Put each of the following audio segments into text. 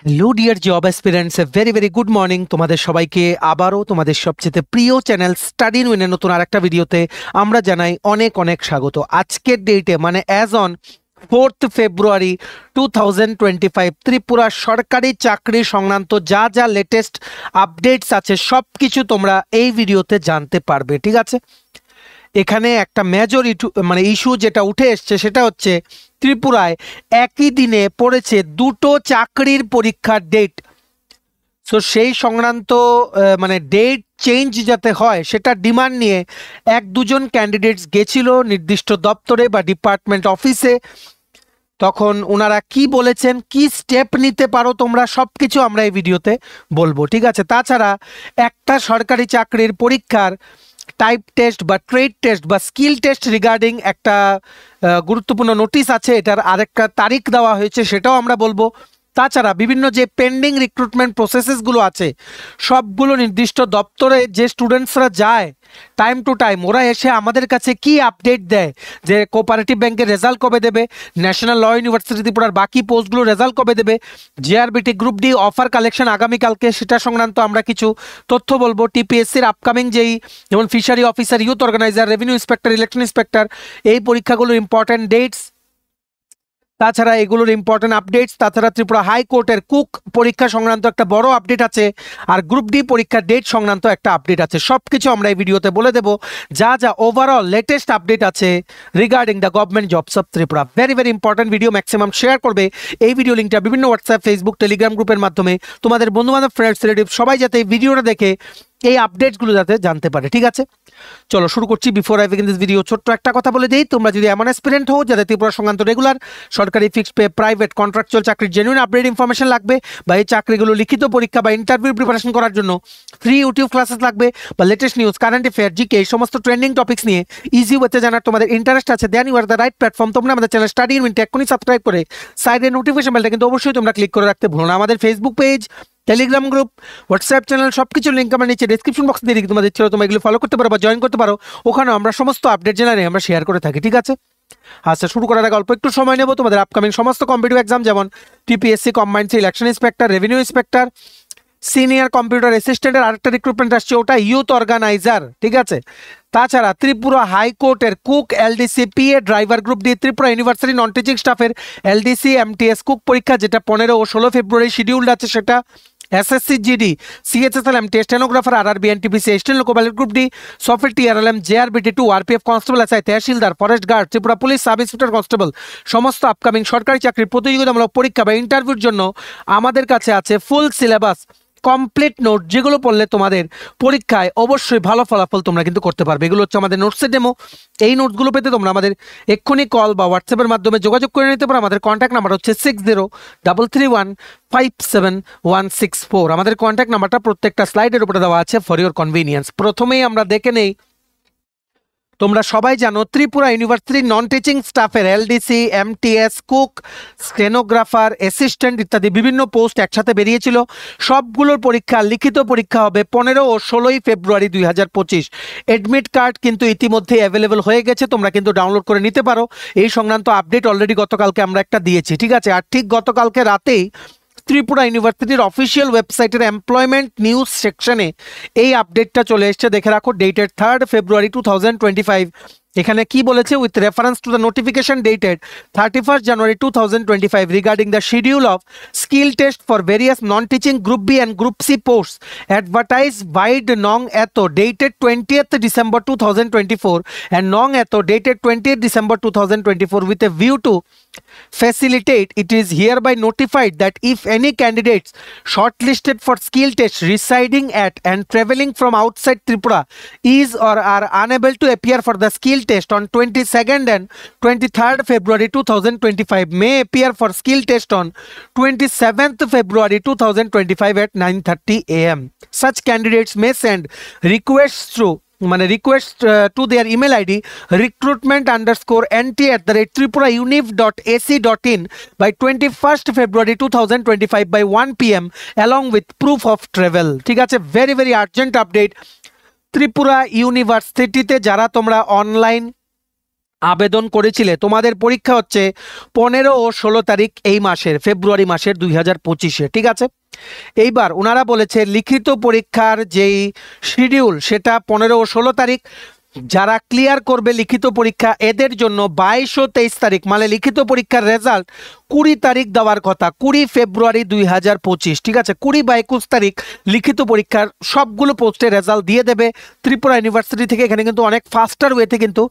Hello dear job aspirants, very very good morning তোমাদের সবাইকে। আবারও তোমাদের সবচেয়ে প্রিয় চ্যানেল স্টাডি ইন উইনের নতুন আরেকটা ভিডিওতে আমরা জানাই অনেক অনেক স্বাগত। আজকের ডেটে মানে অ্যাজ অন 4th ফেব্রুয়ারি 2025 ত্রিপুরা সরকারি চাকরি সংক্রান্ত যা যা লেটেস্ট আপডেটস আছে সব কিছু তোমরা এই ভিডিওতে জানতে পারবে, ঠিক আছে। এখানে একটা মেজর ইস্যু যেটা উঠে এসছে সেটা হচ্ছে ত্রিপুরায় একই দিনে পড়েছে দুটো চাকরির পরীক্ষার ডেট। সো সেই সংক্রান্ত ডেট চেঞ্জ যাতে হয় সেটা ডিমান্ড নিয়ে এক দুজন ক্যান্ডিডেটস গেছিল নির্দিষ্ট দপ্তরে বা ডিপার্টমেন্ট অফিসে। তখন ওনারা কি বলেছেন, কি স্টেপ নিতে পারো তোমরা, সব কিছু আমরা এই ভিডিওতে বলবো, ঠিক আছে। তাছাড়া একটা সরকারি চাকরির পরীক্ষার টাইপ টেস্ট বা ট্রেড টেস্ট বা স্কিল টেস্ট রিগার্ডিং একটা গুরুত্বপূর্ণ নোটিশ আছে, এটার আরেকটা তারিখ দেওয়া হয়েছে, সেটাও আমরা বলবো। তাছাড়া বিভিন্ন যে পেন্ডিং রিক্রুটমেন্ট প্রসেসেসগুলো আছে সবগুলো নির্দিষ্ট দপ্তরে যে স্টুডেন্টসরা যায় টাইম টু টাইম, ওরা এসে আমাদের কাছে কি আপডেট দেয় যে কোঅপারেটিভ ব্যাংকের রেজাল্ট কবে দেবে, ন্যাশনাল ল ইউনিভার্সিটি ত্রিপুরার বাকি পোস্টগুলো রেজাল্ট কবে দেবে, JRBT group D offer collection আগামীকালকে, সেটা সংক্রান্ত আমরা কিছু তথ্য বলবো। টিপিএসসির আপকামিং যেই যেমন fishery officer, youth organiser, revenue inspector, election inspector, এই পরীক্ষাগুলোর ইম্পর্টেন্ট ডেটস, তাছাড়া এগুলোর ইম্পর্টেন্ট আপডেটস, তাছাড়া ত্রিপুরা হাইকোর্টের কুক পরীক্ষা সংক্রান্ত একটা বড় আপডেট আছে, আর গ্রুপ ডি পরীক্ষার ডেট সংক্রান্ত একটা আপডেট আছে। সব কিছু আমরা এই ভিডিওতে বলে দেবো, যা যা ওভারঅল লেটেস্ট আপডেট আছে regarding the government jobs of Tripura. Very very important video, maximum share করবে এই ভিডিও লিঙ্কটা বিভিন্ন হোয়াটসঅ্যাপ, ফেসবুক, টেলিগ্রাম গ্রুপের মাধ্যমে তোমাদের বন্ধুবান্ধব, ফ্রেন্ডস, রিলেটিভ সবাই যাতে এই ভিডিওটা দেখে এই আপডেটসগুলো যাতে জানতে পারে, ঠিক আছে। চলো শুরু করছি। Before I begin this video ছোট্ট একটা কথা বলে দিই, তোমরা যদি এমন অ্যাসপিরেন্ট হও যাদের ত্রিপুরা সংক্রান্ত রেগুলার সরকারি ফিক্সড পে, প্রাইভেট, কন্ট্রাকচুয়াল চাকরির জেনুইন আপডেট ইনফরমেশন লাগবে, বা এই চাকরিগুলো লিখিত পরীক্ষা বা ইন্টারভিউ প্রিপারেশন করার জন্য ফ্রি ইউটিউব ক্লাসেস লাগবে, বা latest news, current affair, GK, এই সমস্ত ট্রেন্ডিং টপিক্স নিয়ে ইজি ওয়েতে জানার তোমাদের ইন্টারেস্ট আছে, then you are the right platform. তোমরা আমাদের চ্যানেল স্টাডি ইন উইন এক্ষুনি সাবস্ক্রাইব করে সাইডে নোটিফিকেশন বেলটা কিন্তু অবশ্যই তোমরা ক্লিক করে রাখতে ভুলো না। আমাদের Facebook page, Telegram group, WhatsApp channel সবকিছু লিঙ্ক আমরা নিচে ডেসক্রিপশন বক্সে দিয়ে রেখে তোমাদের ছিল, তোমরা এগুলো ফলো করতে পারো বা জয়েন করতে পারো, ওখানে আমরা সমস্ত আপডেট জেনারে আমরা শেয়ার করে থাকি, ঠিক আছে। আচ্ছা, শুরু করার আগে অল্প একটু সময় নেব। তোমাদের আপকামিং সমস্ত কম্পিটিটিভ এক্সাম যেমন TPSC combined election inspector, revenue inspector, senior computer অ্যাসিস্ট্যান্টের আরেকটা রিক্রুটমেন্ট আসছে, ওটা ইউথ অর্গানাইজার, ঠিক আছে। তাছাড়া ত্রিপুরা হাইকোর্টের cook, LDC, PA, driver group D, Tripura university non teaching স্টাফের এলডিসি, এমটিএস কুক পরীক্ষা যেটা 15 ও 16 ফেব্রুয়ারি শিডিউল্ড আছে, সেটা SSC GD, CHSL MT, stenographer RRB, NTPC, eastern loco pilot group D, software TRLM, JRBT 2, RPF constable, SI, tehsildar, forest guard, Tripura police sub inspector constable, সমস্ত upcoming সরকারি চাকরির প্রতিযোগিতামূলক পরীক্ষা বা ইন্টারভিউর জন্য আমাদের কাছে আছে ফুল সিলেবাস, কমপ্লিট নোট, যেগুলো পড়লে তোমাদের পরীক্ষায় অবশ্যই ভালো ফলাফল তোমরা কিন্তু করতে পারবে। এগুলো হচ্ছে আমাদের নোটসের ডেমো। এই নোটসগুলো পেতে তোমরা আমাদের এক্ষুনি কল বা হোয়াটসঅ্যাপের মাধ্যমে যোগাযোগ করে নিতে পারো। আমাদের কন্ট্যাক্ট নাম্বার হচ্ছে 6033157164। আমাদের কন্ট্যাক্ট নাম্বারটা প্রত্যেকটা স্লাইডের উপরে দেওয়া আছে ফর ইউর কনভিনিয়েন্স। প্রথমেই আমরা দেখে নেই, তোমরা সবাই জানো ত্রিপুরা ইউনিভার্সিটির নন টিচিং স্টাফের LDC, MTS, cook, stenographer, assistant ইত্যাদি বিভিন্ন পোস্ট একসাথে বেরিয়েছিল। সবগুলোর পরীক্ষা, লিখিত পরীক্ষা হবে 15 ও 16 ফেব্রুয়ারি 2025। এডমিট কার্ড কিন্তু ইতিমধ্যে অ্যাভেলেবল হয়ে গেছে, তোমরা কিন্তু ডাউনলোড করে নিতে পারো। এই সংক্রান্ত আপডেট অলরেডি গতকালকে আমরা একটা দিয়েছি, ঠিক আছে। আর ঠিক গতকালকে রাতেই ত্রিপুরা ইউনিভার্সিটির অফিসিয়াল ওয়েবসাইটের এমপ্লয়মেন্ট নিউজ সেকশনে এই আপডেটটা চলে এসছে, দেখে রাখো, ডেটেড 3rd ফেব্রুয়ারি 2025। এখানে কি বলেছে, with reference to the notification dated 31st January 2025 regarding the schedule of skill test for various non teaching group B and group C posts advertise vide নং এতো ডেটেড 20th December 2024 and নং এতো dated 20th December 2024 with a view to facilitate, it is hereby notified that if any candidates shortlisted for skill test residing at and traveling from outside Tripura is or are unable to appear for the skill test on 22nd and 23rd February 2025 may appear for skill test on 27th February 2025 at 9:30 AM. Such candidates may send requests to their email ID recruitment_nt@tripuraunif.ac.in by 21st February 2025 by 1 PM along with proof of travel, ঠিক আছে। Very very urgent update. Tripura ইউনিভার্সিটিতে যারা তোমরা online আবেদন করেছিলে তোমাদের পরীক্ষা হচ্ছে 15 ও 16 তারিখ এই মাসের ফেব্রুয়ারি মাসের 2025-এ, ঠিক আছে। এইবার ওনারা বলেছে লিখিত পরীক্ষার যেই শিডিউল সেটা 15 ও 16 তারিখ, যারা ক্লিয়ার করবে লিখিত পরীক্ষা এদের জন্য 22 ও 23 তারিখ মানে লিখিত পরীক্ষার রেজাল্ট 20 তারিখ দেওয়ার কথা, 20 ফেব্রুয়ারি 2025, ঠিক আছে। 20 বা 21 তারিখ লিখিত পরীক্ষার সবগুলো পোস্টের রেজাল্ট দিয়ে দেবে ত্রিপুরা ইউনিভার্সিটি থেকে। এখানে কিন্তু অনেক ফাস্টার ওয়েতে কিন্তু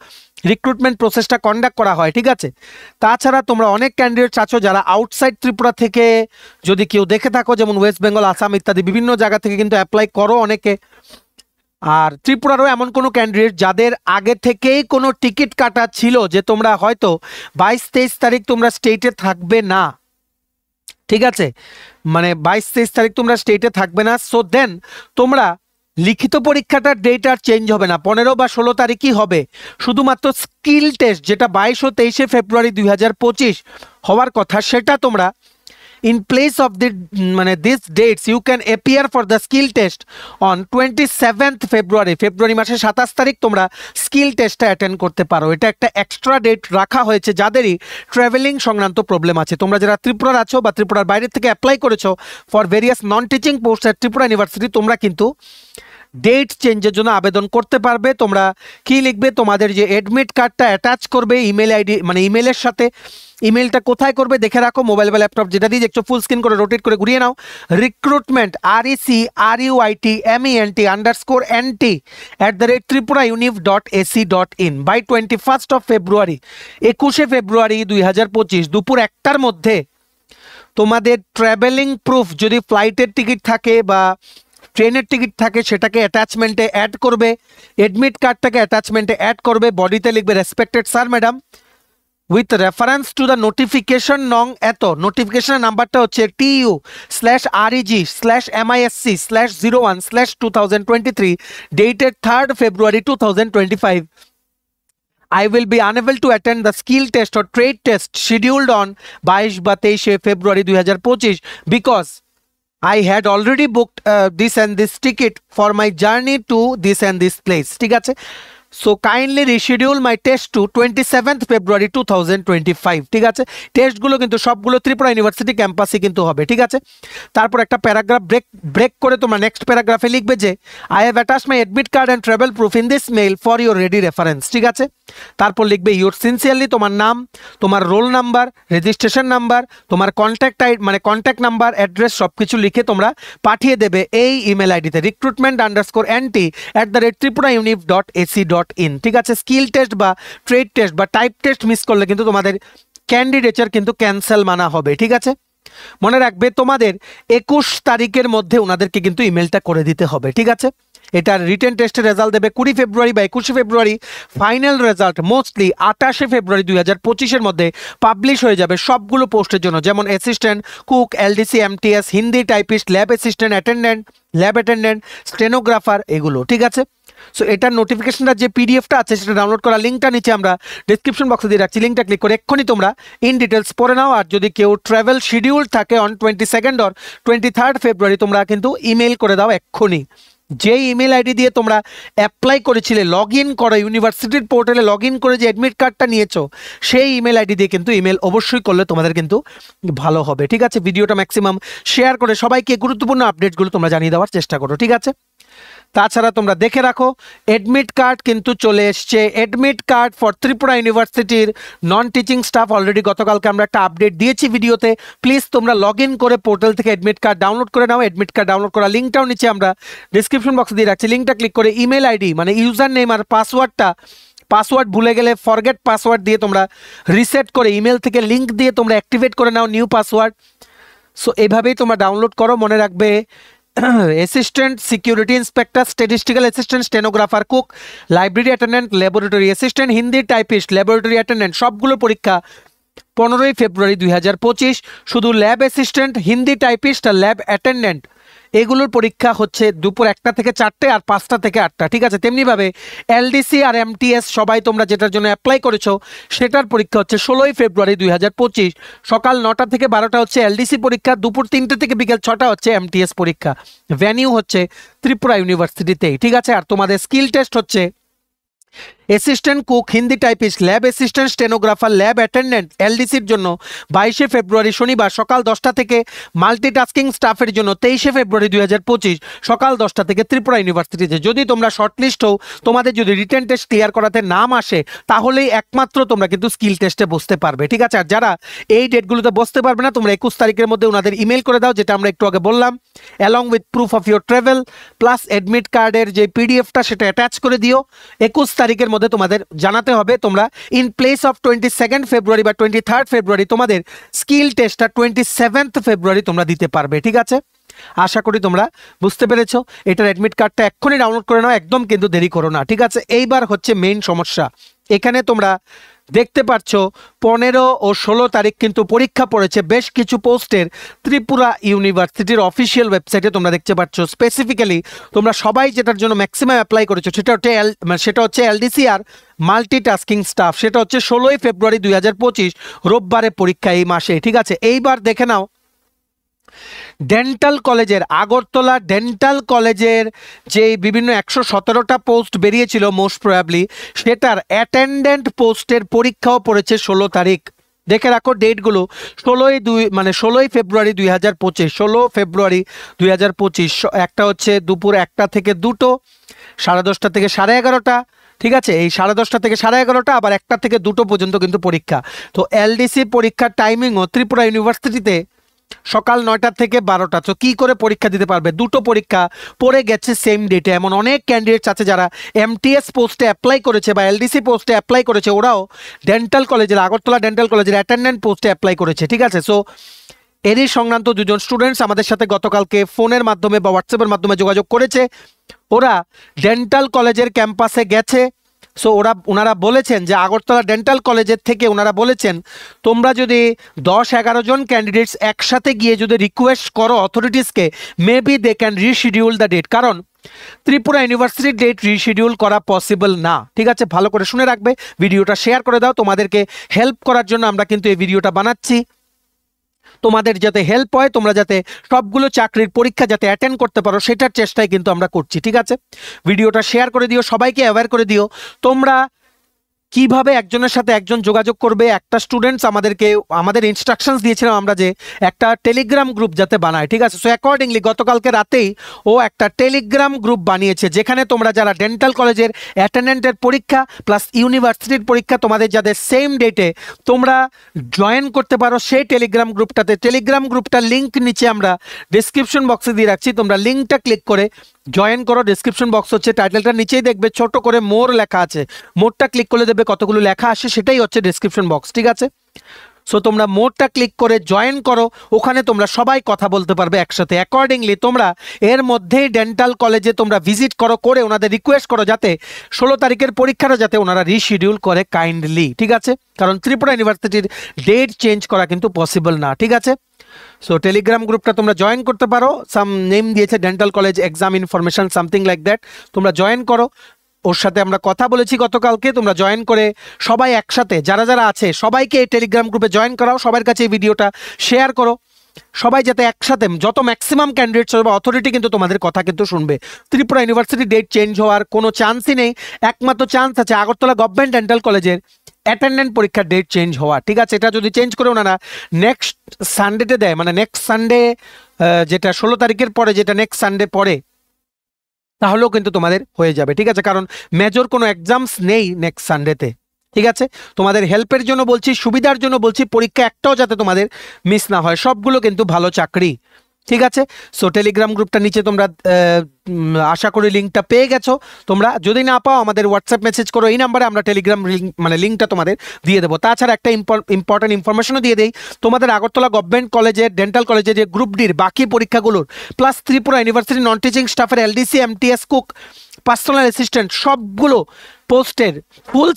রিক্রুটমেন্ট প্রসেসটা কন্ডাক্ট করা হয়, ঠিক আছে। তাছাড়া তোমরা অনেক ক্যান্ডিডেটস আছো যারা আউটসাইড ত্রিপুরা থেকে যদি কেউ দেখে থাকো, যেমন ওয়েস্ট বেঙ্গল, আসাম ইত্যাদি বিভিন্ন জায়গা থেকে কিন্তু অ্যাপ্লাই করো অনেকে। আর ত্রিপুরারও এমন কোনো ক্যান্ডিডেট যাদের আগে থেকেই কোনো টিকিট কাটা ছিল যে তোমরা হয়তো 22-23 তারিখ তোমরা স্টেটে থাকবে না, ঠিক আছে, মানে 22-23 তারিখ তোমরা স্টেটে থাকবে না, সো দেন তোমরা লিখিত পরীক্ষাটার ডেট আর চেঞ্জ হবে না, 15 বা 16 তারিখই হবে। শুধুমাত্র স্কিল টেস্ট যেটা 22 ও 23 ফেব্রুয়ারি 2025 হওয়ার কথা, সেটা তোমরা in place of the these dates you can appear for the skill test on 27th February, ফেব্রুয়ারি মাসের 27 তারিখ তোমরা স্কিল টেস্টটা অ্যাটেন্ড করতে পারো। এটা একটা এক্সট্রা ডেট রাখা হয়েছে যাদেরই ট্রাভেলিং সংক্রান্ত প্রবলেম আছে। তোমরা যারা ত্রিপুরার আছো বা ত্রিপুরার বাইরে থেকে অ্যাপ্লাই করেছো for various non teaching post at Tripura university, তোমরা কিন্তু ডেট চেঞ্জের জন্য আবেদন করতে পারবে। তোমরা কি লিখবে, তোমাদের যে অ্যাডমিট কার্ডটা অ্যাটাচ করবে ইমেল আইডি মানে ইমেলের সাথে, ইমেলটা কোথায় করবে দেখে রাখো, মোবাইল বা ল্যাপটপ যেটা দিয়ে দেখছো ফুল স্ক্রিন করে রোটেট করে ঘুরিয়ে নাও, recruitment RECRUITMENT_NT@tripurauniv.ac.in by 21st February, 21 February 2025 দুপুর 1টার মধ্যে তোমাদের ট্রাভেলিং প্রুফ যদি ফ্লাইটের টিকিট থাকে বা ট্রেনের টিকিট থাকে সেটাকে অ্যাটাচমেন্টে অ্যাড করবে, অ্যাডমিট কার্ডটাকে অ্যাটাচমেন্টে অ্যাড করবে, বডিতে লিখবে respected sir madam with reference to the notification নং এত, নোটিফিকেশনের নাম্বারটা হচ্ছে TU/REG/MISC/01/2023 dated 3rd February 2025. I will be unable to attend the skill test or trade test scheduled on 22 বা 23 ফেব্রুয়ারি 2025 because I had already booked this and this ticket for my journey to this and this place, ঠিক আছে। So kindly reschedule মাই test two 27th ফেব্রুয়ারি 2025, ঠিক আছে। টেস্টগুলো কিন্তু সবগুলো Tripura university ক্যাম্পাসে কিন্তু হবে, ঠিক আছে। তারপর একটা প্যারাগ্রাফ ব্রেক করে তোমরা নেক্সট প্যারাগ্রাফে লিখবে যে I have attach my admit card and travel proof in this mail for your ready reference, ঠিক আছে। তারপর লিখবে ইউর সিনসিয়ারলি, তোমার নাম, তোমার রোল নাম্বার, রেজিস্ট্রেশন নাম্বার, তোমার কন্ট্যাক্ট কন্ট্যাক্ট নাম্বার, অ্যাড্রেস সব কিছু লিখে তোমরা পাঠিয়ে দেবে এই ইমেল আইডিতে recruitment_NT@tripurauniv.ac.in, ঠিক আছে। স্কিল টেস্ট বা ট্রেড টেস্ট বা টাইপ টেস্ট মিস করলে কিন্তু তোমাদের ক্যান্ডিডেচার কিন্তু ক্যান্সেল মানা হবে, ঠিক আছে। মনে রাখবে তোমাদের 21 তারিখের মধ্যে ওনাদেরকে কিন্তু ইমেলটা করে দিতে হবে, ঠিক আছে। এটার রিটেন টেস্টের রেজাল্ট দেবে 20 ফেব্রুয়ারি বা 21 ফেব্রুয়ারি, ফাইনাল রেজাল্ট মোস্টলি 28 ফেব্রুয়ারি 2025-এর মধ্যে পাবলিশ হয়ে যাবে সবগুলো পোস্টের জন্য, যেমন assistant cook, LDC, MTS, Hindi typist, lab assistant, attendant, lab attendant, stenographer, এগুলো, ঠিক আছে। সো এটার নোটিফিকেশনটা যে পিডিএফটা আছে সেটা ডাউনলোড করার লিঙ্কটা নিচে আমরা ডিসক্রিপশন বক্সে দিয়ে রাখছি, লিঙ্কটা ক্লিক করে এক্ষুনি তোমরা ইন ডিটেলস পড়ে নাও। আর যদি কেউ ট্রাভেল শিডিউল থাকে অন 22nd or 23rd ফেব্রুয়ারি, তোমরা কিন্তু ইমেল করে দাও এক্ষুনি। যে ইমেল আইডি দিয়ে তোমরা অ্যাপ্লাই করেছিলে, লগ ইন করো ইউনিভার্সিটির পোর্টালে, লগ ইন করে যে অ্যাডমিট কার্ডটা নিয়েছো সেই ইমেল আইডি দিয়ে কিন্তু ইমেল অবশ্যই করলে তোমাদের কিন্তু ভালো হবে, ঠিক আছে। ভিডিওটা ম্যাক্সিমাম শেয়ার করে সবাইকে গুরুত্বপূর্ণ আপডেটগুলো তোমরা জানিয়ে দেওয়ার চেষ্টা করো, ঠিক আছে। তাছাড়া তোমরা দেখে রাখো অ্যাডমিট কার্ড কিন্তু চলে এসছে, অ্যাডমিট কার্ড ফর ত্রিপুরা ইউনিভার্সিটির নন টিচিং স্টাফ। অলরেডি গতকালকে আমরা একটা আপডেট দিয়েছি ভিডিওতে, প্লিজ তোমরা লগ ইন করে পোর্টাল থেকে অ্যাডমিট কার্ড ডাউনলোড করে নাও। অ্যাডমিট কার্ড ডাউনলোড করার লিঙ্কটাও নিচে আমরা ডিসক্রিপশন বক্সে দিয়ে রাখছি, লিঙ্কটা ক্লিক করে ইমেল আইডি মানে ইউজার নেম আর পাসওয়ার্ড ভুলে গেলে ফরগেট পাসওয়ার্ড দিয়ে তোমরা রিসেট করে ইমেল থেকে লিঙ্ক দিয়ে তোমরা অ্যাক্টিভেট করে নাও নিউ পাসওয়ার্ড। সো এইভাবেই তোমরা ডাউনলোড করো। মনে রাখবে assistant, security inspector, statistical assistant, stenographer, cook, library attendant, laboratory assistant, Hindi typist, laboratory attendant, সবগুলো পরীক্ষা 15 ফেব্রুয়ারি 2025। শুধু ল্যাব অ্যাসিস্ট্যান্ট, হিন্দি টাইপিস্ট আর ল্যাব অ্যাটেন্ডেন্ট এগুলোর পরীক্ষা হচ্ছে দুপুর 1টা থেকে 4টে আর 5টা থেকে 8টা, ঠিক আছে। তেমনিভাবে এলডিসি আর এমটিএস সবাই তোমরা যেটার জন্য অ্যাপ্লাই করেছো সেটার পরীক্ষা হচ্ছে 16 ফেব্রুয়ারি 2025, সকাল 9টা থেকে 12টা হচ্ছে এলডিসি পরীক্ষা, দুপুর 3টে থেকে বিকেল 6টা হচ্ছে এমটিএস পরীক্ষা। ভ্যানিউ হচ্ছে ত্রিপুরা ইউনিভার্সিটিতেই, ঠিক আছে। আর তোমাদের স্কিল টেস্ট হচ্ছে assistant cook, Hindi typist, lab assistant, stenographer, lab attendant এলডিসির জন্য 22শে ফেব্রুয়ারি শনিবার সকাল 10টা থেকে, মাল্টিটাস্কিং স্টাফের জন্য 23শে ফেব্রুয়ারি 2025 সকাল 10টা থেকে ত্রিপুরা ইউনিভার্সিটিতে। যদি তোমরা শর্টলিস্ট হও, তোমাদের যদি রিটেন টেস্ট ক্লিয়ার করাতে নাম আসে, তাহলেই একমাত্র তোমরা কিন্তু স্কিল টেস্টে বসতে পারবে, ঠিক আছে? আর যারা এই ডেটগুলোতে বসতে পারবে না, তোমরা 21 তারিখের মধ্যে ওনাদের ইমেল করে দাও, যেটা আমরা একটু আগে বললাম, along with proof of your travel plus admit কার্ডের যে পিডিএফটা সেটা অ্যাটাচ করে দিও। 21 তারিখের মধ্যে তোমাদের জানাতে হবে তোমরা ইন প্লেস অফ 22 ফেব্রুয়ারি বা 23 ফেব্রুয়ারি তোমাদের স্কিল টেস্টটা 27 ফেব্রুয়ারি তোমরা দিতে পারবে, ঠিক আছে? আশা করি তোমরা বুঝতে পেরেছো। এটার অ্যাডমিট কার্ডটা এক্ষুনি ডাউনলোড করে নাও, একদম কিন্তু দেরি করো না, ঠিক আছে? এইবার হচ্ছে মেইন সমস্যা। এখানে তোমরা দেখতে পাচ্ছ 15 ও 16 তারিখ কিন্তু পরীক্ষা পড়েছে বেশ কিছু পোস্টের ত্রিপুরা ইউনিভার্সিটির অফিসিয়াল ওয়েবসাইটে তোমরা দেখতে পাচ্ছ। স্পেসিফিক্যালি তোমরা সবাই যেটার জন্য ম্যাক্সিমাম অ্যাপ্লাই করেছো সেটা হচ্ছে এলডিসি আর মাল্টিটাস্কিং স্টাফ। সেটা হচ্ছে 16ই ফেব্রুয়ারি 2025 রোববারে পরীক্ষা এই মাসে, ঠিক আছে? এইবার দেখে নাও ডেন্টাল কলেজের, আগরতলা ডেন্টাল কলেজের যে বিভিন্ন 117টা পোস্ট বেরিয়েছিল মোস্ট প্রবাবলি, সেটার অ্যাটেন্ডেন্ট পোস্টের পরীক্ষাও পড়েছে 16 তারিখ। দেখে রাখো ডেটগুলো, 16ই ফেব্রুয়ারি 2025, 16 ফেব্রুয়ারি 2025, একটা হচ্ছে দুপুর 1টা থেকে 2টো, 10:30 থেকে 11:30, ঠিক আছে? এই 10:30 থেকে 11:30, আবার 1টা থেকে 2টো পর্যন্ত কিন্তু পরীক্ষা। তো এলডিসি পরীক্ষার টাইমিংও ত্রিপুরা ইউনিভার্সিটিতে সকাল 9টা থেকে 12টা। তো কি করে পরীক্ষা দিতে পারবে? দুটো পরীক্ষা পড়ে গেছে সেম ডেটে। এমন অনেক ক্যান্ডিডেটস আছে যারা এমটিএস পোস্টে অ্যাপ্লাই করেছে বা এলডিসি পোস্টে অ্যাপ্লাই করেছে, ওরাও ডেন্টাল কলেজের, আগরতলা ডেন্টাল কলেজের অ্যাটেন্ডেন্ট পোস্টে অ্যাপ্লাই করেছে, ঠিক আছে? সো এরই সংক্রান্ত দুজন স্টুডেন্টস আমাদের সাথে গতকালকে ফোনের মাধ্যমে বা হোয়াটসঅ্যাপের মাধ্যমে যোগাযোগ করেছে। ওরা ডেন্টাল কলেজের ক্যাম্পাসে গেছে। সো ওনারা বলেছেন যে আগরতলা ডেন্টাল কলেজের থেকে ওনারা বলেছেন, তোমরা যদি 10-11 জন ক্যান্ডিডেটস একসাথে গিয়ে যদি রিকোয়েস্ট করো অথরিটিসকে, maybe they can reschedule the date. কারণ ত্রিপুরা ইউনিভার্সিটির ডেট রিশিডিউল করা পসিবল না, ঠিক আছে? ভালো করে শুনে রাখবে, ভিডিওটা শেয়ার করে দাও। তোমাদেরকে হেল্প করার জন্য আমরা কিন্তু এই ভিডিওটা বানাচ্ছি। তোমাদের যাতে হেল্প হয়, তোমরা যাতে সবগুলো চাকরির পরীক্ষা যাতে অ্যাটেন্ড করতে পারো, সেটার চেষ্টাই কিন্তু আমরা করছি, ঠিক আছে? ভিডিওটা শেয়ার করে দিও, সবাইকে অ্যাওয়্যার করে দিও। তোমরা কিভাবে একজনের সাথে একজন যোগাযোগ করবে, একটা স্টুডেন্টস আমাদের ইনস্ট্রাকশনস দিয়েছিলাম আমরা যে একটা টেলিগ্রাম গ্রুপ যাতে বানায়, ঠিক আছে? সো অ্যাকর্ডিংলি গতকালকে রাতেই ও একটা টেলিগ্রাম গ্রুপ বানিয়েছে, যেখানে তোমরা যারা ডেন্টাল কলেজের অ্যাটেন্ডেন্টের পরীক্ষা প্লাস ইউনিভার্সিটির পরীক্ষা তোমাদের যাদের সেম ডেটে তোমরা জয়েন করতে পারো সেই টেলিগ্রাম গ্রুপটাতে। টেলিগ্রাম গ্রুপটার লিঙ্ক নিচে আমরা ডিসক্রিপশন বক্সে দিয়ে রাখছি, তোমরা লিঙ্কটা ক্লিক করে জয়েন করো। ডিসক্রিপশন বক্স হচ্ছে টাইটেলটার নিচেই দেখবে ছোট করে মোর লেখা আছে, মোরটা ক্লিক করলে দেখবে কতগুলো লেখা আসে, সেটাই হচ্ছে ডিসক্রিপশন বক্স, ঠিক আছে? সো তোমরা মোরটা ক্লিক করে জয়েন করো, ওখানে তোমরা সবাই কথা বলতে পারবে একসাথে। অ্যাকর্ডিংলি তোমরা এর মধ্যেই ডেন্টাল কলেজে তোমরা ভিজিট করো, করে ওনাদের রিকোয়েস্ট করো যাতে 16 তারিখের পরীক্ষাটা যাতে ওনারা রিশিডিউল করে কাইন্ডলি, ঠিক আছে? কারণ ত্রিপুরা ইউনিভার্সিটির ডেট চেঞ্জ করা কিন্তু পসিবল না, ঠিক আছে? সো টেলিগ্রাম গ্রুপটা তোমরা জয়েন করতে পারো, সাম নেম দিয়েছে dental college exam information something like that. তোমরা জয়েন করো, ওর সাথে আমরা কথা বলেছি গতকালকে। তোমরা জয়েন করে সবাই একসাথে যারা যারা আছে সবাইকে এই টেলিগ্রাম গ্রুপে জয়েন করাও, সবার কাছে এই ভিডিওটা শেয়ার করো, সবাই যাতে একসাথে যত ম্যাক্সিমাম ক্যান্ডিডেটস হবে, অথরিটি কিন্তু তোমাদের কথা কিন্তু শুনবে। ত্রিপুরা ইউনিভার্সিটি ডেট চেঞ্জ হওয়ার কোনো চান্সই নেই, একমাত্র চান্স আছে আগরতলা গভর্নমেন্ট ডেন্টাল কলেজের অ্যাটেন্ডেন্ট পরীক্ষার ডেট চেঞ্জ হওয়া, ঠিক আছে? এটা যদি চেঞ্জ করে ওনারা নেক্সট সানডেতে দেয়, মানে নেক্সট সানডে যেটা 16 তারিখের পরে, যেটা নেক্সট সানডে পরে, তাহলেও কিন্তু তোমাদের হয়ে যাবে, ঠিক আছে? কারণ মেজর কোনো এক্সামস নেই নেক্সট সানডেতে, ঠিক আছে? তোমাদের হেল্পের জন্য বলছি, সুবিধার জন্য বলছি, পরীক্ষা একটাও যাতে তোমাদের মিস না হয়, সবগুলো কিন্তু ভালো চাকরি, ঠিক আছে? সো টেলিগ্রাম গ্রুপটা নিচে তোমরা আশা করি লিঙ্কটা পেয়ে গেছো। তোমরা যদি না পাও আমাদের হোয়াটসঅ্যাপ মেসেজ করো, এই নাম্বারে আমরা টেলিগ্রাম লিঙ্কটা তোমাদের দিয়ে দেবো। তাছাড়া একটা ইম্পর্টেন্ট ইনফরমেশনও দিয়ে দেই, তোমাদের আগরতলা গভর্নমেন্ট কলেজের ডেন্টাল কলেজের যে গ্রুপ ডির বাকি পরীক্ষাগুলোর plus Tripura university non teaching স্টাফের LDC, MTS, cook, personal assistant সবগুলো পোস্টের ফুল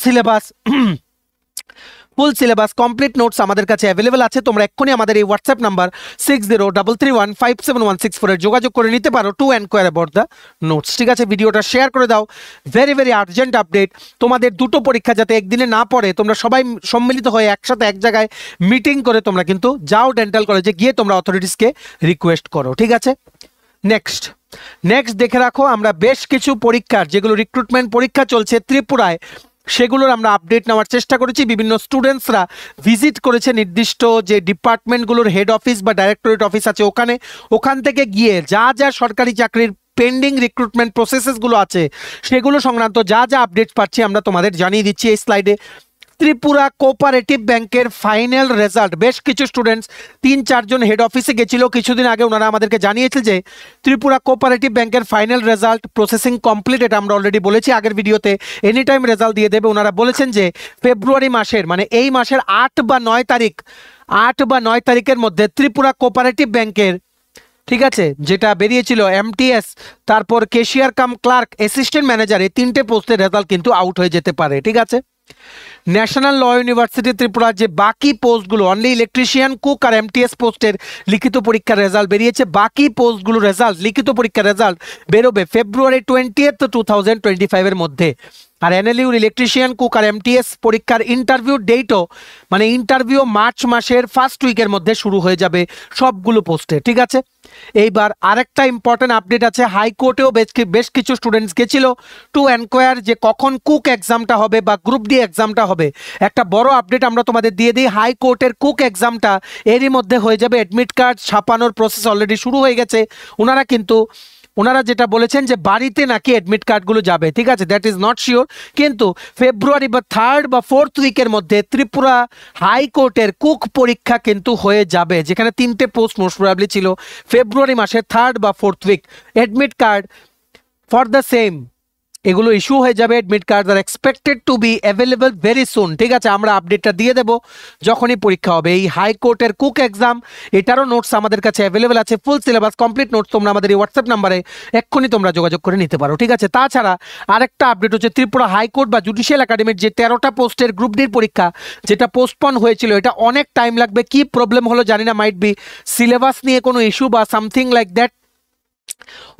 সিলেবাস কমপ্লিট নোটস আমাদের কাছে অ্যাভেলেবেল আছে। তোমরা এক্ষুনি আমাদের এই হোয়াটসঅ্যাপ নাম্বার 6033157164 এর যোগাযোগ করে নিতে পারো two enquire about the notes, ঠিক আছে? ভিডিওটা শেয়ার করে দাও। ভেরি ভেরি আর্জেন্ট আপডেট, তোমাদের দুটো পরীক্ষা যাতে একদিনে না পড়ে, তোমরা সবাই সম্মিলিত হয়ে একসাথে এক জায়গায় মিটিং করে তোমরা কিন্তু যাও ডেন্টাল কলেজে গিয়ে তোমরা অথরিটিসকে রিকোয়েস্ট করো, ঠিক আছে? নেক্সট দেখে রাখো, আমরা বেশ কিছু পরীক্ষার যেগুলো রিক্রুটমেন্ট পরীক্ষা চলছে ত্রিপুরায় সেগুলোর আমরা আপডেট নেওয়ার চেষ্টা করেছি। বিভিন্ন স্টুডেন্টসরা ভিজিট করেছে নির্দিষ্ট যে ডিপার্টমেন্টগুলোর হেড অফিস বা ডাইরেক্টরেট অফিস আছে ওখান থেকে গিয়ে যা যা সরকারি চাকরির পেন্ডিং রিক্রুটমেন্ট প্রসেসেসগুলো আছে সেগুলো সংক্রান্ত যা যা আপডেট পাচ্ছি আমরা তোমাদের জানিয়ে দিচ্ছি এই স্লাইডে। ত্রিপুরা কোঅপারেটিভ ব্যাংকের ফাইনাল রেজাল্ট, বেশ কিছু স্টুডেন্টস 3-4 জন হেড অফিসে গেছিল কিছুদিন আগে, ওনারা আমাদেরকে জানিয়েছে যে ত্রিপুরা কোঅপারেটিভ ব্যাংকের ফাইনাল রেজাল্ট প্রসেসিং কমপ্লিট, এটা আমরা অলরেডি বলেছি আগের ভিডিওতে, এনি টাইম রেজাল্ট দিয়ে দেবে। ওনারা বলেছেন যে ফেব্রুয়ারি মাসের মানে এই মাসের 8 বা 9 তারিখের মধ্যে ত্রিপুরা কোঅপারেটিভ ব্যাংকের, ঠিক আছে, যেটা বেরিয়েছিল এমটিএস, তারপর cashier cum clerk, assistant manager, এই 3টে পোস্টের রেজাল্ট কিন্তু আউট হয়ে যেতে পারে। ঠিক আছে, ন্যাশনাল ল ইউনিভার্সিটি ত্রিপুরার যে বাকি পোস্টগুলো অনলি ইলেকট্রিশিয়ান, কুক আর এমটিএস পোস্টের লিখিত পরীক্ষার রেজাল্ট বেরিয়েছে। বাকি পোস্টগুলো রেজাল্ট, লিখিত পরীক্ষার রেজাল্ট বেরোবে ফেব্রুয়ারি 20, 2025 মধ্যে। আর এনএলইউর ইলেকট্রিশিয়ান, কুক আর এমটিএস পরীক্ষার ইন্টারভিউ ডেটও মানে ইন্টারভিউ মার্চ মাসের ফার্স্ট উইকের মধ্যে শুরু হয়ে যাবে সবগুলো পোস্টে। ঠিক আছে, এইবার আরেকটা ইম্পর্টেন্ট আপডেট আছে, হাইকোর্টেও বেশ কিছু স্টুডেন্টস গেছিল টু এনকোয়ার যে কখন কুক এক্সামটা হবে বা গ্রুপ ডি এক্সামটা হবে। একটা বড় আপডেট আমরা তোমাদের দিয়ে দিই, হাইকোর্টের কুক এক্সামটা এরই মধ্যে হয়ে যাবে। অ্যাডমিট কার্ড ছাপানোর প্রসেস অলরেডি শুরু হয়ে গেছে। ওনারা যেটা বলেছেন যে বাড়িতে নাকি অ্যাডমিট কার্ডগুলো যাবে, ঠিক আছে, দ্যাট ইজ নট শিওর, কিন্তু ফেব্রুয়ারি বা 3rd বা 4th উইকের মধ্যে ত্রিপুরা হাইকোর্টের কুক পরীক্ষা কিন্তু হয়ে যাবে, যেখানে 3টে পোস্ট মোস্ট প্রবাবলি ছিল। ফেব্রুয়ারি মাসের 3rd বা 4th week admit card for the same এগুলো ইস্যু হয়ে যাবে। Admit card are expected to be available very soon. ঠিক আছে, আমরা আপডেটটা দিয়ে দেবো যখনই পরীক্ষা হবে। এই হাইকোর্টের কুক এক্সাম, এটারও নোটস আমাদের কাছে অ্যাভেলেবল আছে, ফুল সিলেবাস কমপ্লিট নোটস তোমরা আমাদের এই হোয়াটসঅ্যাপ নাম্বারে এক্ষুনি তোমরা যোগাযোগ করে নিতে পারো। ঠিক আছে, তাছাড়া আরেকটা আপডেট হচ্ছে ত্রিপুরা হাইকোর্ট বা জুডিশিয়াল একাডেমির যে 13টা পোস্টের গ্রুপ ডির পরীক্ষা যেটা পোস্টপন হয়েছিল, এটা অনেক টাইম লাগবে। কি প্রবলেম হলো জানি না, মাইট বি সিলেবাস নিয়ে কোনো ইস্যু বা সামথিং লাইক দ্যাট।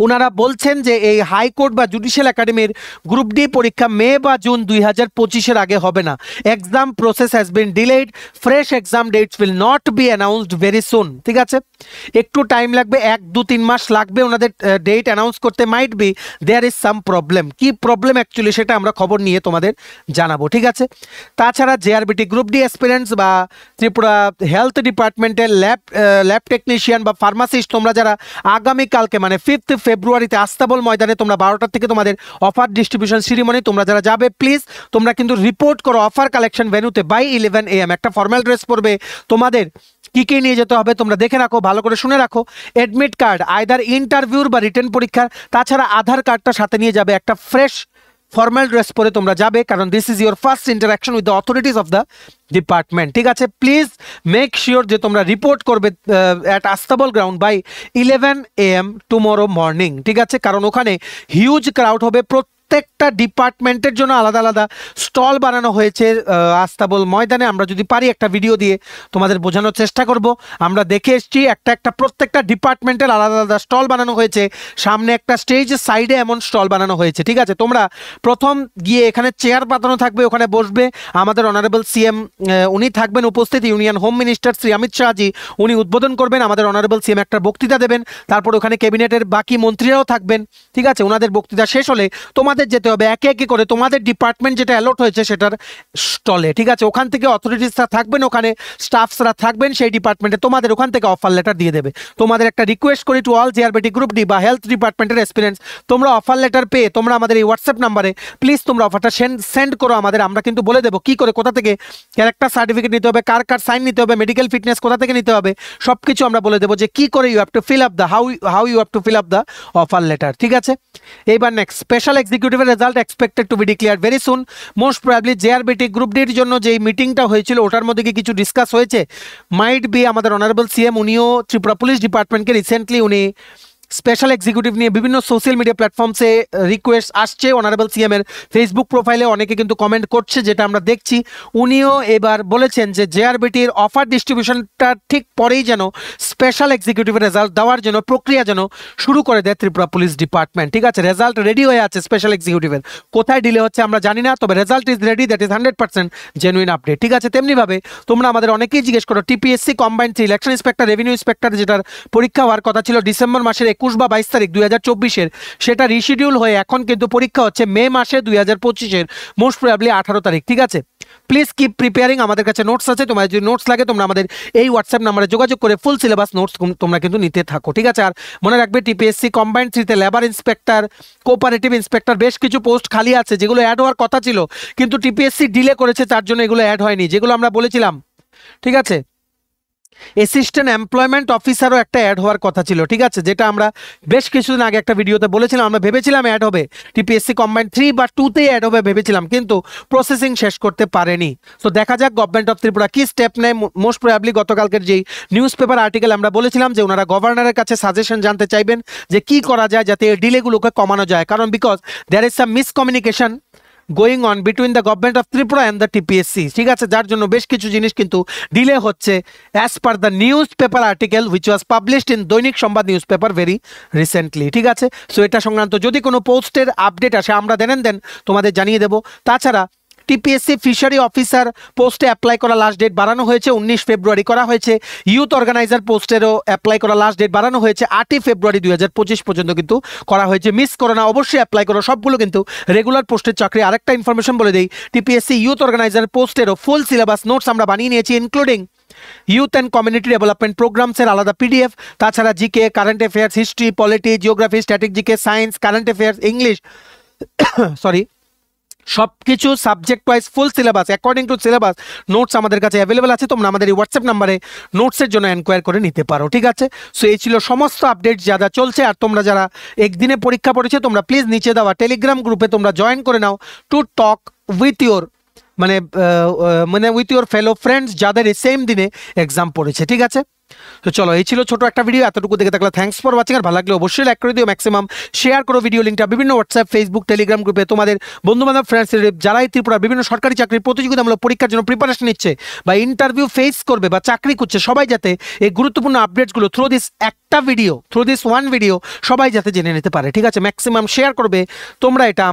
ওনারা বলছেন যে এই হাইকোর্ট বা জুডিশিয়াল একাডেমির গ্রুপ ডি পরীক্ষা মে বা জুন 2025 আগে হবে না। Exam process has been delayed, fresh exam dates will not be announced very soon. ঠিক আছে, একটু টাইম লাগবে, 1-2-3 মাস লাগবে ওনাদের ডেট অ্যানাউন্স করতে। Might be there is some problem. কি প্রবলেম অ্যাকচুয়ালি সেটা আমরা খবর নিয়ে তোমাদের জানাবো। ঠিক আছে, তাছাড়া জেআরবিটি গ্রুপ ডি অ্যাসপিরেন্টস বা ত্রিপুরা হেলথ ডিপার্টমেন্টের ল্যাব টেকনিশিয়ান বা ফার্মাসিস্ট, তোমরা যারা আগামীকালকে মানে 5th ফেব্রুয়ারিতে আস্তাবল ময়দানে তোমরা 12টা থেকে তোমাদের অফার ডিস্ট্রিবিউশন সিরিমনি, তোমরা যারা যাবে প্লিজ তোমরা কিন্তু রিপোর্ট করো অফার কালেকশন ভেন্যুতে বাই 11 AM। একটা ফর্মাল ড্রেস পরবে, তোমাদের কি কি নিয়ে যেতে হবে তোমরা দেখে রাখো, ভালো করে শুনে রাখো। অ্যাডমিট কার্ড আইদার ইন্টারভিউর বা রিটেন পরীক্ষার, তাছাড়া আধার কার্ডটা সাথে নিয়ে যাবে। একটা ফ্রেশ ফর্মাল ড্রেস পরে তোমরা যাবে, কারণ this is your first interaction with the authorities of the department. ঠিক আছে, প্লিজ মেক শিওর যে তোমরা রিপোর্ট করবে at Astabal ground by 11 AM tomorrow morning. ঠিক আছে, কারণ ওখানে হিউজ ক্রাউড হবে। প্রত্যেকটা ডিপার্টমেন্টের জন্য আলাদা আলাদা স্টল বানানো হয়েছে আস্তাবল ময়দানে। আমরা যদি পারি একটা ভিডিও দিয়ে তোমাদের বোঝানোর চেষ্টা করব। আমরা দেখে এসেছি প্রত্যেকটা ডিপার্টমেন্টের আলাদা আলাদা স্টল বানানো হয়েছে, সামনে একটা স্টেজ, সাইডে এমন স্টল বানানো হয়েছে। ঠিক আছে, তোমরা প্রথম গিয়ে এখানে চেয়ার পাতানো থাকবে, ওখানে বসবে। আমাদের অনারেবল সিএম উনি থাকবেন উপস্থিত, union home minister Shri Amit Shahji উনি উদ্বোধন করবেন। আমাদের অনারেবল সিএম একটা বক্তৃতা দেবেন, তারপর ওখানে ক্যাবিনেটের বাকি মন্ত্রীরাও থাকবেন। ঠিক আছে, ওনাদের বক্তৃতা শেষ হলে তোমাদের যেতে হবে একে একে করে তোমাদের ডিপার্টমেন্ট যেটা অ্যালট হয়েছে সেটার স্টলে। ঠিক আছে, ওখান থেকে অথরিটিসরা থাকবেন, ওখানে স্টাফসরা থাকবেন সেই ডিপার্টমেন্টে, তোমাদের ওখান থেকে অফার লেটার দিয়ে দেবে। তোমাদের একটা রিকোয়েস্ট করি to all JRBT group D বা হেলথ ডিপার্টমেন্টের এক্সপিরিয়েন্স, তোমরা অফার লেটার পেয়ে তোমরা আমাদের এই হোয়াটসঅ্যাপ নাম্বারে প্লিজ তোমরা অফারটা সেন্ড করো আমাদের। আমরা কিন্তু বলে দেবো কি করে, কোথা থেকে ক্যারেক্টার সার্টিফিকেট নিতে হবে, কার সাইন নিতে হবে, মেডিকেল ফিটনেস কোথা থেকে নিতে হবে, সব কিছু আমরা বলে দেবো যে কি করে you have to fill up the how you have to fill up the offer letter. ঠিক আছে, এইবার নেক্সট স্পেশাল এক্সিকিউটিভের result expected to be declared very soon. Most probably JRBT group ডির জন্য যে মিটিংটা হয়েছিল ওটার মধ্যে কি কিছু ডিসকাস হয়েছে, মাইট বি আমাদের অনারেবল সিএম উনিও ত্রিপুরা পুলিশ ডিপার্টমেন্টকে রিসেন্টলি উনি স্পেশাল এক্সিকিউটিভ নিয়ে বিভিন্ন সোশ্যাল মিডিয়া প্ল্যাটফর্মসে রিকোয়েস্ট আসছে। অনারেবল সিএম এর ফেসবুক প্রোফাইলে অনেকে কিন্তু কমেন্ট করছে, যেটা আমরা দেখছি। উনিও এবার বলেছেন যে জেআরবিটির অফার ডিস্ট্রিবিউশনটা ঠিক পরেই যেন স্পেশাল এক্সিকিউটিভের রেজাল্ট দেওয়ার জন্য প্রক্রিয়া যেন শুরু করে দেয় ত্রিপুরা পুলিশ ডিপার্টমেন্ট। ঠিক আছে, রেজাল্ট রেডি হয়ে আছে স্পেশাল এক্সিকিউটিভের, কোথায় ডিলে হচ্ছে আমরা জানি না, তবে result is ready, that is 100% genuine update. ঠিক আছে, তেমনিভাবে তোমরা আমাদের অনেকেই জিজ্ঞেস করো TPSC combined 3 election inspector revenue inspector যেটার পরীক্ষা হওয়ার কথা ছিল ডিসেম্বর মাসের 21 বা 22 তারিখ 2024-এর, সেটা রিশিডিউল হয়ে এখন কিন্তু পরীক্ষা হচ্ছে মে মাসে 2025-এর মোস্ট প্রবাবলি 18 তারিখ। ঠিক আছে, প্লিজ কিপ প্রিপেয়ারিং। আমাদের কাছে নোটস আছে, তোমার যদি নোটস লাগে তোমরা আমাদের এই হোয়াটসঅ্যাপ নাম্বারে যোগাযোগ করে ফুল সিলেবাস নোটস তোমরা কিন্তু নিতে থাকো। ঠিক আছে, আর মনে রাখবে টিপিএসসি কম্বাইন্ড 3-তে লেবার ইন্সপেক্টর, কোঅপারেটিভ ইন্সপেক্টর বেশ কিছু পোস্ট খালি আছে যেগুলো অ্যাড হওয়ার কথা ছিল, কিন্তু টিপিএসসি ডিলে করেছে, তার জন্য এগুলো অ্যাড হয়নি, যেগুলো আমরা বলেছিলাম। ঠিক আছে, অ্যাসিস্ট্যান্ট এমপ্লয়মেন্ট অফিসারও একটা অ্যাড হওয়ার কথা ছিল। ঠিক আছে, যেটা আমরা বেশ কিছুদিন আগে একটা ভিডিওতে বলেছিলাম, আমরা ভেবেছিলাম অ্যাড হবে, টিপিএসসি কম্বাইন্ড 3 বা 2-তেই অ্যাড হবে ভেবেছিলাম, কিন্তু প্রসেসিং শেষ করতে পারেনি। তো দেখা যাক গভর্নমেন্ট অফ ত্রিপুরা কি স্টেপ নেয়। মোস্ট প্রবাবলি গতকালকের যেই নিউজ পেপার আর্টিকেল আমরা বলেছিলাম যে ওনারা গভর্নরের কাছে সাজেশন জানতে চাইবেন যে কি করা যায় যাতে এই ডিলেগুলোকে কমানো যায়, কারণ because there is some miscommunication going on between the government of Tripura and the TPSC. ঠিক আছে, যার জন্য বেশ কিছু জিনিস কিন্তু ডিলে হচ্ছে as per the news paper article which was published in দৈনিক সংবাদ নিউজ পেপার ভেরি রিসেন্টলি। ঠিক আছে, সো এটা সংক্রান্ত যদি কোনো পোস্টের আপডেট আসে আমরা দেন তোমাদের জানিয়ে দেবো। তাছাড়া টিপিএসসি ফিশারি অফিসার পোস্টে অ্যাপ্লাই করা লাস্ট ডেট বাড়ানো হয়েছে, 19 ফেব্রুয়ারি করা হয়েছে। ইউথ অর্গানাইজার পোস্টেরও অ্যাপ্লাই করা লাস্ট ডেট বাড়ানো হয়েছে, 8 ফেব্রুয়ারি 2025 পর্যন্ত কিন্তু করা হয়েছে। মিস করো না, অবশ্যই অ্যাপ্লাই করো, সবগুলো কিন্তু রেগুলার পোস্টের চাকরি। আরেকটা ইনফরমেশন বলে দিই, টিপিএসসি ইউথ অর্গানাইজার পোস্টেরও ফুল সিলেবাস নোটস আমরা বানিয়ে নিয়েছি, including youth and community development প্রোগ্রামসের আলাদা পিডিএফ, তাছাড়া GK, current affairs, history, polity, geography, static, science, current affairs, English sorry সবকিছু subject wise full syllabus according to syllabus notes আমাদের কাছে অ্যাভেলেবেল আছে। তোমরা আমাদের এই হোয়াটসঅ্যাপ নাম্বারে নোটসের জন্য এনকোয়ার করে নিতে পারো। ঠিক আছে, সো এই ছিল সমস্ত আপডেট যা যা চলছে। আর তোমরা যারা একদিনে পরীক্ষা পড়েছে তোমরা প্লিজ নিচে দেওয়া টেলিগ্রাম গ্রুপে তোমরা জয়েন করে নাও to talk with your with your fellow friends যাদের এই সেম দিনে এক্সাম পড়েছে। ঠিক আছে, তো চলো এই ছিল ছোট একটা ভিডিও, এতটুকু দেখে থাকলে থ্যাঙ্কস ফর ওয়াচিং। আর ভালো লাগলে অবশ্যই লাইক করে দিও, ম্যাক্সিমাম শেয়ার করো ভিডিও লিঙ্কটা বিভিন্ন হোয়াটসঅ্যাপ, ফেসবুক, টেলিগ্রাম গ্রুপে তোমাদের বন্ধুবান্ধব, ফ্রেন্ডস, যারাই ত্রিপুরা বিভিন্ন সরকারি চাকরির প্রতিযোগিতামূলক পরীক্ষার জন্য প্রিপারেশন নিচ্ছে বা ইন্টারভিউ ফেস করবে বা চাকরি করছে, সবাই যাতে এই গুরুত্বপূর্ণ আপডেটসগুলো থ্রু দিস একটা video, through this one video সবাই যাতে জেনে নিতে পারে। ঠিক আছে, ম্যাক্সিমাম শেয়ার করবে তোমরা, এটা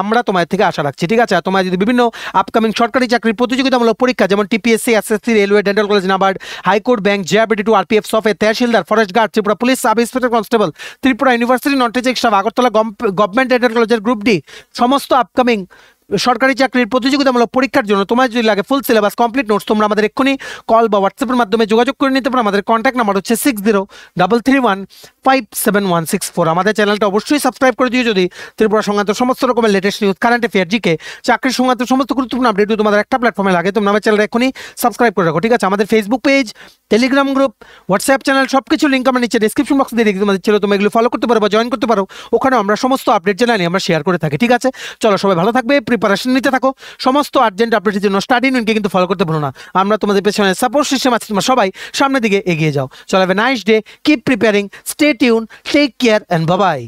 আমরা তোমাদের থেকে আশা রাখছি। ঠিক আছে, আর তোমরা যদি বিভিন্ন আপকামিং সরকারি চাকরির প্রতিযোগিতামূলক পরীক্ষা যেমন TPSC, SSC, railway, dental college, NABARD, high court, bank, JRBT two, RPF, সফে, tehsildar, forest guard, Tripura police sub inspector constable, Tripura university non teaching staff, Agartala government dental কলেজের গ্রুপ ডি, সমস্ত আপকামিং সরকারি চাকরির প্রতিযোগিতামূলক পরীক্ষার জন্য তোমার যদি লাগে ফুল সিলেবাস কমপ্লিট নোটস, তোমরা আমাদের এক্ষুনি কল বা হোয়াটসঅ্যাপের মাধ্যমে যোগাযোগ করে নিতে পারো। আমাদের কন্ট্যাক্ট নাম্বার হচ্ছে 6033157164। আমাদের চ্যানেলটা অবশ্যই সাবস্ক্রাইব করে দিও যদি ত্রিপুরা সংক্রান্ত সমস্ত রকমের latest news, current affair, GK, চাকরির সংক্রান্ত সমস্ত গুরুত্বপূর্ণ আপডেট তোমাদের একটা প্ল্যাটফর্মে লাগে। তোমরা আমার চ্যানেলটা এক্ষুনি সাবস্ক্রাইব করে রাখো। ঠিক আছে, আমাদের Facebook page, Telegram group, WhatsApp channel সবকিছু লিঙ্ক আমরা নিচে ডিসক্রিপশন বক্সে দিয়ে রেখে তোমাদের ছিল, তোমরা এগুলো ফলো করতে পারো বা জয়েন করতে পারো, ওখানে আমরা সমস্ত আপডেট জানাই আমরা শেয়ার করে থাকি। ঠিক আছে, চলো সবাই ভালো থাকবে, প্রিপারেশন নিতে থাকো, সমস্ত আর্জেন্ট আপডেটের জন্য স্টাডি ইউনিয়নকে কিন্তু ফলো করতে ভুলো না। আমরা তোমাদের পেছনে সাপোর্ট সিস্টেম আছে, তোমরা সবাই সামনের দিকে এগিয়ে যাও। চলো have a nice day, keep preparing, stay tune, take care and bye by.